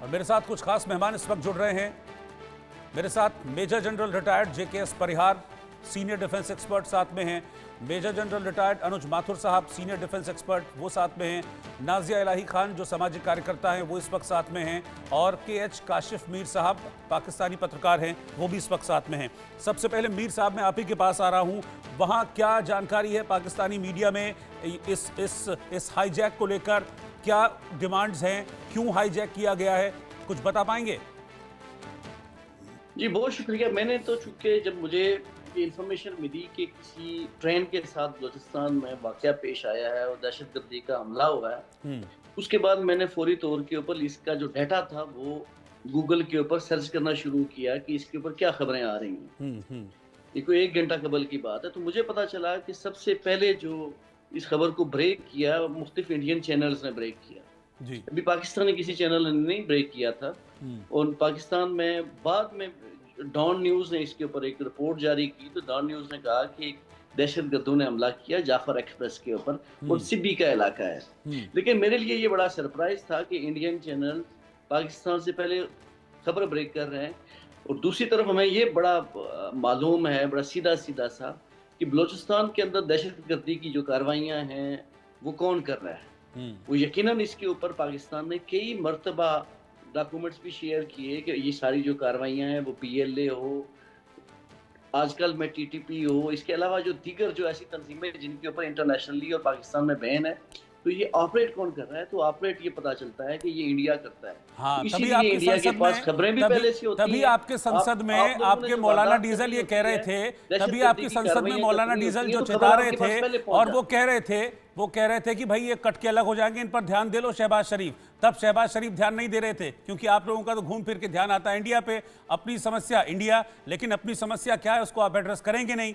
और मेरे साथ कुछ खास मेहमान इस वक्त जुड़ रहे हैं। मेरे साथ मेजर जनरल रिटायर्ड जेकेएस परिहार, सीनियर डिफेंस एक्सपर्ट साथ में हैं। मेजर जनरल रिटायर्ड अनुज माथुर साहब, सीनियर डिफेंस एक्सपर्ट, वो साथ में हैं। नाजिया इलाही खान जो सामाजिक कार्यकर्ता हैं, वो इस वक्त साथ में हैं। और केएच काशिफ मीर साहब पाकिस्तानी पत्रकार हैं, वो भी इस वक्त साथ में हैं। सबसे पहले मीर साहब, मैं आप ही के पास आ रहा हूँ। वहाँ क्या जानकारी है पाकिस्तानी मीडिया में इस हाईजैक को लेकर? क्या डिमांड्स हैं, क्यों हाईजैक किया गया है, कुछ बता पाएंगे? जी बहुत शुक्रिया। मैंने तो चूंकि जब मुझे ये इन्फॉर्मेशन मिली कि किसी ट्रेन के साथ बलूचिस्तान में वाकया पेश आया है और दहशतगर्दी का हमला हुआ है, उसके बाद मैंने फौरी तौर के ऊपर इसका जो डाटा था वो गूगल के ऊपर सर्च करना शुरू किया कि इसके ऊपर क्या खबरें आ रही हैं। ये कोई 1 घंटा कबल की बात है। तो मुझे पता चला कि सबसे पहले जो इस खबर को ब्रेक किया, मुख्तलिफ इंडियन चैनल्स ने ब्रेक किया जी। अभी पाकिस्तानी किसी चैनल ने नहीं ब्रेक किया था। और पाकिस्तान में बाद में डॉन न्यूज़ ने इसके ऊपर एक रिपोर्ट जारी की। तो डॉन न्यूज़ ने कहा कि दहशतगर्दों ने हमला किया जाफर एक्सप्रेस के ऊपर और सिब्बी का इलाका है। लेकिन मेरे लिए ये बड़ा सरप्राइज था कि इंडियन चैनल पाकिस्तान से पहले खबर ब्रेक कर रहे हैं। और दूसरी तरफ हमें ये बड़ा मालूम है, बड़ा सीधा सीधा सा, कि बलूचिस्तान के अंदर दहशतगर्दी की जो कार्रवाइयाँ हैं वो कौन कर रहा है। वो यकीनन इसके ऊपर पाकिस्तान ने कई मरतबा डॉक्यूमेंट्स भी शेयर किए कि ये सारी जो कार्रवाइयाँ हैं वो PLA हो, आजकल में TTP हो, इसके अलावा जो दीगर जो ऐसी तंजीमें जिनके ऊपर इंटरनेशनली और पाकिस्तान में बैन है, तो ये ऑपरेट कौन कर रहा है? तो ऑपरेट ये पता चलता है कि ये इंडिया करता है। हाँ, इसीलिए इंडिया के पास खबरें भी पहले से होती हैं। तभी आपके संसद में आपके मौलाना डीजल ये कह रहे थे, तभी आपकी संसद में मौलाना डीजल जो चेता रहे थे और वो कह रहे थे कि भाई ये कट के अलग हो जाएंगे, इन पर ध्यान दे लो शहबाज शरीफ। तब शहबाज शरीफ ध्यान नहीं दे रहे थे, क्योंकि आप लोगों का तो घूम फिर के ध्यान आता है इंडिया पे। अपनी समस्या इंडिया, लेकिन अपनी समस्या क्या है उसको आप एड्रेस करेंगे नहीं,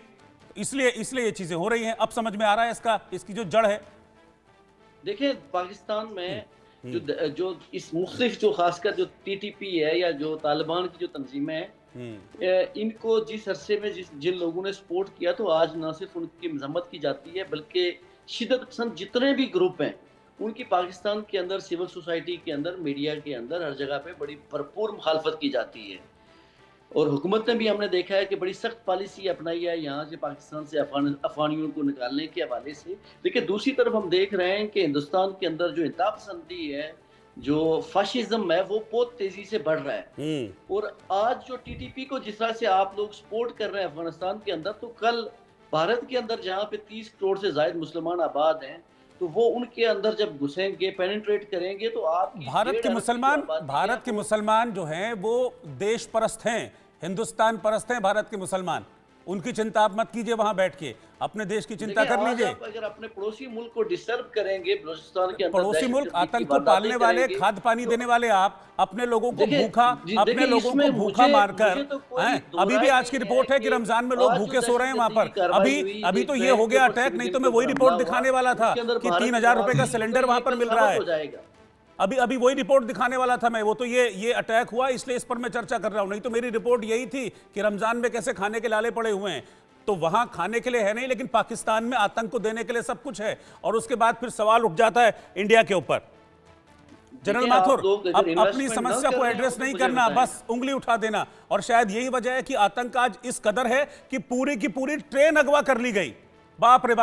इसलिए ये चीजें हो रही हैं। अब समझ में आ रहा है इसकी जो जड़ है। देखिए, पाकिस्तान में जो इस मुख्तलिफ जो खासकर जो TTP है या जो तालिबान की जो तंजीमें हैं, इनको जिस अरसे में जिन लोगों ने सपोर्ट किया, तो आज न सिर्फ उनकी मजम्मत की जाती है बल्कि शिद्दत पसंद जितने भी ग्रुप हैं उनकी पाकिस्तान के अंदर, सिविल सोसाइटी के अंदर, मीडिया के अंदर, हर जगह पे बड़ी भरपूर मुखालफत की जाती है। और हुकूमत ने भी हमने देखा है कि बड़ी सख्त पॉलिसी अपनाई है यहाँ से पाकिस्तान से अफगानियों को निकालने के हवाले से। लेकिन दूसरी तरफ हम देख रहे हैं कि हिंदुस्तान के अंदर जो इंतहा पसंदी है, जो फाशिज्म है, वो बहुत तेजी से बढ़ रहा है। और आज जो TTP को जिस तरह से आप लोग सपोर्ट कर रहे हैं अफगानिस्तान के अंदर, तो कल भारत के अंदर जहाँ पे 30 करोड़ से ज्यादा मुसलमान आबाद हैं, तो वो उनके अंदर जब घुसेंगे, पेनिट्रेट करेंगे, तो आप भारत के मुसलमान जो हैं वो देश परस्त हैं, हिंदुस्तान परस्त हैं भारत के मुसलमान। उनकी चिंता आप मत कीजिए, वहां बैठ के अपने देश की चिंता कर लीजिए। अगर अपने पड़ोसी मुल्क को डिस्टर्ब करेंगे, बलूचिस्तान के अंदर पड़ोसी मुल्क, आतंक को पालने वाले, खाद पानी देने वाले, आप अपने लोगों को भूखा मारकर, अभी भी आज की रिपोर्ट है कि रमजान में लोग भूखे सो रहे हैं वहां पर। अभी तो ये हो गया अटैक, नहीं तो मैं वही रिपोर्ट दिखाने वाला था कि 3000 रुपए का सिलेंडर वहां पर मिल रहा है। अभी वही रिपोर्ट दिखाने वाला था मैं। वो तो ये अटैक हुआ, इसलिए इस पर मैं चर्चा कर रहा हूं। नहीं तो मेरी रिपोर्ट यही थी कि रमजान में कैसे खाने के लाले पड़े हुए हैं। तो वहां खाने के लिए है नहीं, लेकिन पाकिस्तान में आतंक को देने के लिए सब कुछ है। और उसके बाद फिर सवाल उठ जाता है इंडिया के ऊपर। जनरल माथुर, अपनी समस्या को एड्रेस नहीं करना, बस उंगली उठा देना। और शायद यही वजह है कि आतंक आज इस कदर है कि पूरी की पूरी ट्रेन अगवा कर ली गई। बाप रे बाप।